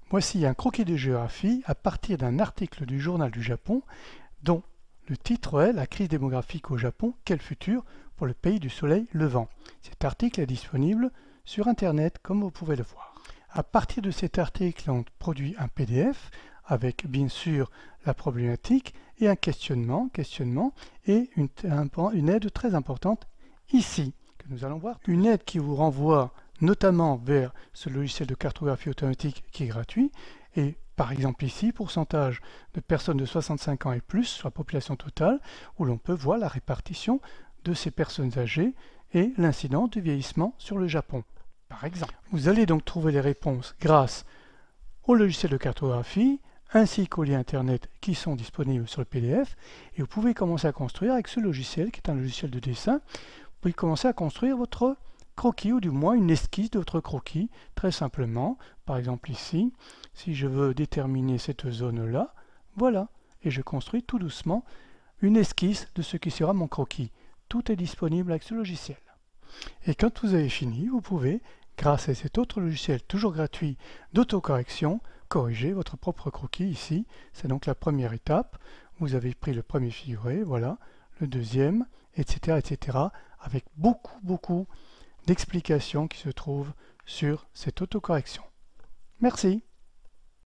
Voici un croquis de géographie à partir d'un article du Journal du Japon dont le titre est « La crise démographique au Japon, quel futur pour le pays du soleil levant ». Cet article est disponible sur Internet comme vous pouvez le voir. À partir de cet article, on produit un PDF avec bien sûr la problématique et un questionnement et une aide très importante ici que nous allons voir. Une aide qui vous renvoie notamment vers ce logiciel de cartographie automatique qui est gratuit et par exemple ici, pourcentage de personnes de 65 ans et plus sur la population totale où l'on peut voir la répartition de ces personnes âgées et l'incidence du vieillissement sur le Japon. Par exemple, vous allez donc trouver les réponses grâce au logiciel de cartographie ainsi qu'aux liens internet qui sont disponibles sur le PDF et vous pouvez commencer à construire avec ce logiciel qui est un logiciel de dessin. Vous pouvez commencer à construire votre croquis ou du moins une esquisse de votre croquis très simplement. Par exemple ici, si je veux déterminer cette zone-là, voilà, et je construis tout doucement une esquisse de ce qui sera mon croquis. Tout est disponible avec ce logiciel. Et quand vous avez fini, vous pouvez, grâce à cet autre logiciel toujours gratuit d'autocorrection, corriger votre propre croquis ici. C'est donc la première étape. Vous avez pris le premier figuré, voilà, le deuxième, etc., etc., avec beaucoup d'explications qui se trouvent sur cette autocorrection. Merci.